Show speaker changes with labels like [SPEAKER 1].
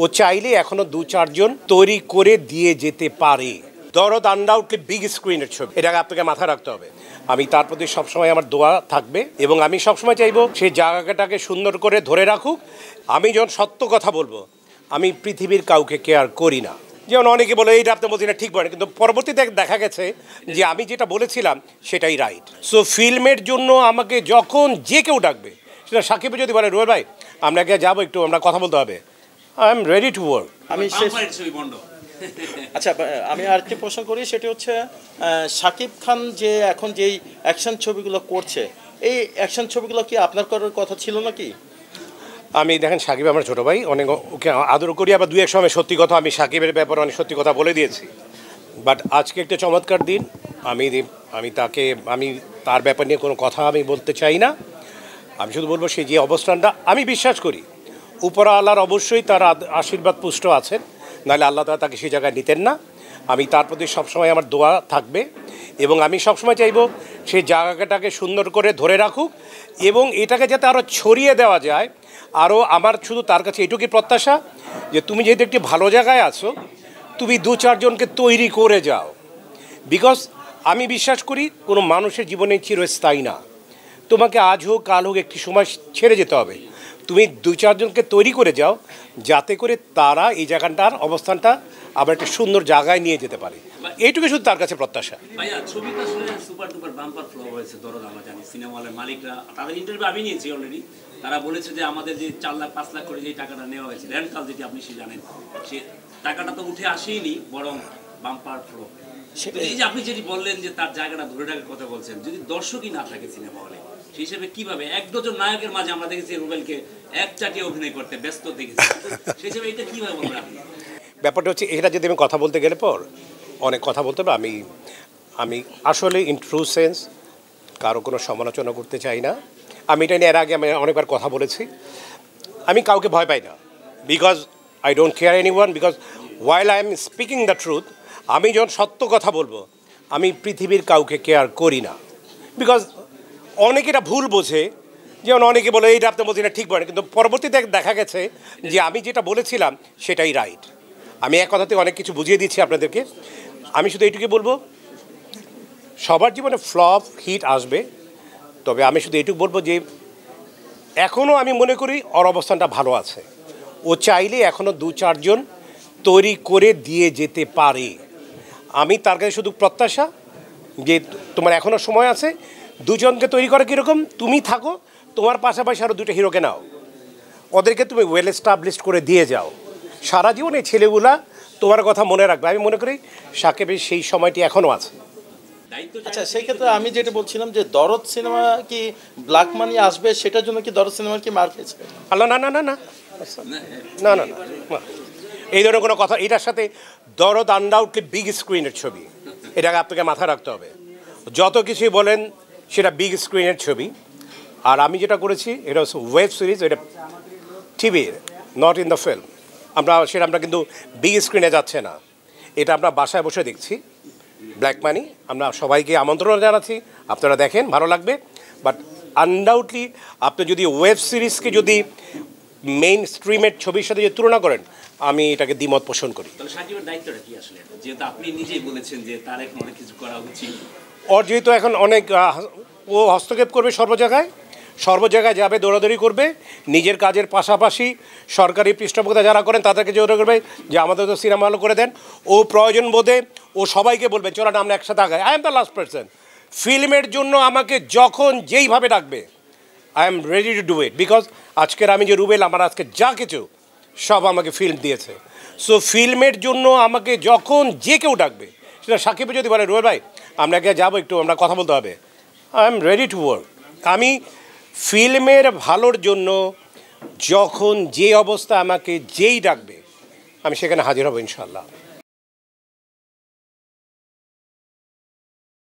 [SPEAKER 1] ও চাইলে এখনো 2-4 জন তৈরি করে দিয়ে যেতে পারে। দরদ আনডাউটলি বিগ স্ক্রিনের ছবি, এটাকে আপনাকে মাথায় রাখতে হবে। আমি তার প্রতি সবসময় আমার দোয়া থাকবে এবং আমি সবসময় চাইবো সেই জায়গাটাকে সুন্দর করে ধরে রাখুক। আমি যখন সত্য কথা বলবো, আমি পৃথিবীর কাউকে কেয়ার করি না। যেমন অনেকে বলে এইটা আপনি বলছেন ঠিক বলেন, কিন্তু পরবর্তীতে দেখা গেছে যে আমি যেটা বলেছিলাম সেটাই রাইট। সো ফিল্মের জন্য আমাকে যখন যে কেউ ডাকবে, সেটা সাকিব যদি বলে রুবেল ভাই আপনাকে যাবো একটু আমরা কথা বলতে হবে, I am ready to work.
[SPEAKER 2] আচ্ছা, আমি আরেকটি প্রশ্ন করি, সেটি হচ্ছে শাকিব খান যে এখন যেই অ্যাকশন ছবিগুলো করছে, এই অ্যাকশন ছবিগুলো কি আপনার করার কথা ছিল নাকি?
[SPEAKER 1] আমি দেখেন সাকিব আমার ছোটো ভাই, অনেক ওকে আদর করি, আবার 2-1 সময় সত্যি কথা আমি সাকিবের ব্যাপারে অনেক সত্যি কথা বলে দিয়েছি। বাট আজকে একটা চমৎকার দিন, আমি তার ব্যাপার নিয়ে কোনো কথা আমি বলতে চাই না। আমি শুধু বলবো সেই যে অবস্থানটা, আমি বিশ্বাস করি উপরা আল্লাহর অবশ্যই তার আশীর্বাদ পুষ্ট আছেন, নাহলে আল্লাহ তাআলা তাকে সেই জায়গায় নিতেন না। আমি তার প্রতি সবসময় আমার দোয়া থাকবে এবং আমি সবসময় চাইবো সেই জায়গাটাকে সুন্দর করে ধরে রাখুক এবং এটাকে যাতে আরও ছড়িয়ে দেওয়া যায়। আরও আমার শুধু তার কাছে এটুকুই প্রত্যাশা যে তুমি যেহেতু একটি ভালো জায়গায় আছো, তুমি 2-4 জনকে তৈরি করে যাও। বিকজ আমি বিশ্বাস করি কোনো মানুষের জীবনে চিরস্থায়ী না। তোমাকে আজ হোক কাল হোক একটি সময় ছেড়ে যেতে হবে। তুমি 2-4 জনকে তৈরি করে যাও যাতে করে তারা এই জায়গাটার অবস্থানটা আবার একটা সুন্দর জায়গায় নিয়ে যেতে পারে। এইটুকু শুধু তার কাছে প্রত্যাশা।
[SPEAKER 3] ভাইয়া ছবিটা আসলে সুপার ডুপার বাম্পার ফ্লপ হয়েছে, দরদ আমরা জানি। সিনেমা হলের মালিকরা, তাদের ইন্টারভিউ আমি নিয়েছি অলরেডি, তারা বলেছে যে আমাদের যে 4 লাখ 5 লাখ করে যে টাকাটা নেওয়া হয়েছে রেন্টাল, যেটি আপনি সে জানেন, সে টাকাটা তো উঠে আসেনি, বরং বাম্পার ফ্লপ। এই যে আপনি যেটি বললেন যে তার জায়গাটা ধরে রাখার কথা বলছেন, যদি দর্শকই না থাকে সিনেমা হলে, সেই হিসেবে কিভাবে 1-2 নায়কের মাঝে আমরা দেখেছি রুবেলকে একচাটিয়ে অভিনয় করতে ব্যস্ত দেখেছি, সেই হিসেবে এটা কিভাবে বলবেন আপনি?
[SPEAKER 1] ব্যাপারটা হচ্ছে এটা যদি আমি কথা বলতে গেলে পর অনেক কথা বলতে হবে। আমি আসলে ইন ট্রু সেন্স কারো কোনো সমালোচনা করতে চাই না। আমি এটা নিয়ে এর আগে আমি অনেকবার কথা বলেছি। আমি কাউকে ভয় পাই না, because I don't care anyone, because while I am speaking the truth, আমি যখন সত্য কথা বলবো, আমি পৃথিবীর কাউকে কেয়ার করি না। বিকজ অনেকে এটা ভুল বোঝে, যেমন অনেকে বলে এইটা আপনি বলছেন ঠিক বলেন, কিন্তু পরবর্তীতে দেখা গেছে যে আমি যেটা বলেছিলাম সেটাই রাইট। আমি এক কথাতে অনেক কিছু বুঝিয়ে দিচ্ছি আপনাদেরকে। আমি শুধু এইটুকুই বলবো, সবার জীবনে ফ্লপ হিট আসবে, তবে আমি শুধু এইটুকু বলবো যে এখনও আমি মনে করি ওর অবস্থানটা ভালো আছে। ও চাইলে এখনও 2-4 জন তৈরি করে দিয়ে যেতে পারে। আমি তার কাছে শুধু প্রত্যাশা যে তোমার এখনও সময় আছে, 2 জনকে তৈরি করা কীরকম, তুমি থাকো, তোমার পাশাপাশি আরও 2টা হিরোকে নাও, ওদেরকে তুমি ওয়েল এস্টাবলিশড করে দিয়ে যাও। সারা জীবন এই ছেলেগুলা তোমার কথা মনে রাখবে। আমি মনে করি সাকিবের সেই সময়টি এখনও আছে।
[SPEAKER 2] আচ্ছা, সেই ক্ষেত্রে আমি যেটা বলছিলাম যে দরদ সিনেমা কি ব্ল্যাক মানি আসবে, সেটার জন্য কি দরদ সিনেমার কি মার খেয়েছে?
[SPEAKER 1] আল্লাহ না না না না না না না, এই ধরনের কোনো কথা। এটার সাথে দরদ আনডাউটলি বিগ স্ক্রিনের ছবি, এটাকে আপনাকে মাথায় রাখতে হবে। যত কিছুই বলেন সেটা বিগ স্ক্রিনের ছবি। আর আমি যেটা করেছি এটা হচ্ছে ওয়েব সিরিজ, এটা টিভির, নট ইন দ্য ফিল্ম। আমরা কিন্তু বিগ স্ক্রিনে যাচ্ছে না, এটা আমরা বাসায় বসে দেখছি। ব্ল্যাক মানি আমরা সবাইকে আমন্ত্রণ জানাচ্ছি, আপনারা দেখেন, ভালো লাগবে। বাট আনডাউটলি আপনি যদি ওয়েব সিরিজকে যদি মেইন স্ট্রিমের ছবির সাথে যদি তুলনা করেন, আমি এটাকে দ্বিমত পোষণ করি।
[SPEAKER 3] তাহলে সাকিবের দায়িত্বটা কি আসলে, যেহেতু আপনি নিজেই বলেছেন যে তার এখন অনেক কিছু করা উচিত,
[SPEAKER 1] ওর যেহেতু এখন অনেক ও হস্তক্ষেপ করবে, সর্ব জায়গায় যাবে, দৌড়াদৌড়ি করবে, নিজের কাজের পাশাপাশি সরকারি পৃষ্ঠপোষকতা যারা করেন তাদেরকে জোর করবে যে আমাদের তো সিনেমা হল করে দেন। ও প্রয়োজন বোধে ও সবাইকে বলবে চলো না আমরা একসাথে আগাই। I am the last person, ফিল্মের জন্য আমাকে যখন যেইভাবে ডাকবে I am ready to do it. Because আজকের আমি যে রুবেল, আমার আজকে যা কিছু সব আমাকে ফিল্ম দিয়েছে। সো ফিল্মের জন্য আমাকে যখন যে কেউ ডাকবে, সেটা সাকিব যদি বলে রুবেল ভাই আপনাকে যাবো একটু আমরা কথা বলতে হবে, I am ready to work. আমি ফিল্মের ভালোর জন্য যখন যে অবস্থা আমাকে যেই ডাকবে আমি সেখানে হাজির হব ইনশাল্লাহ।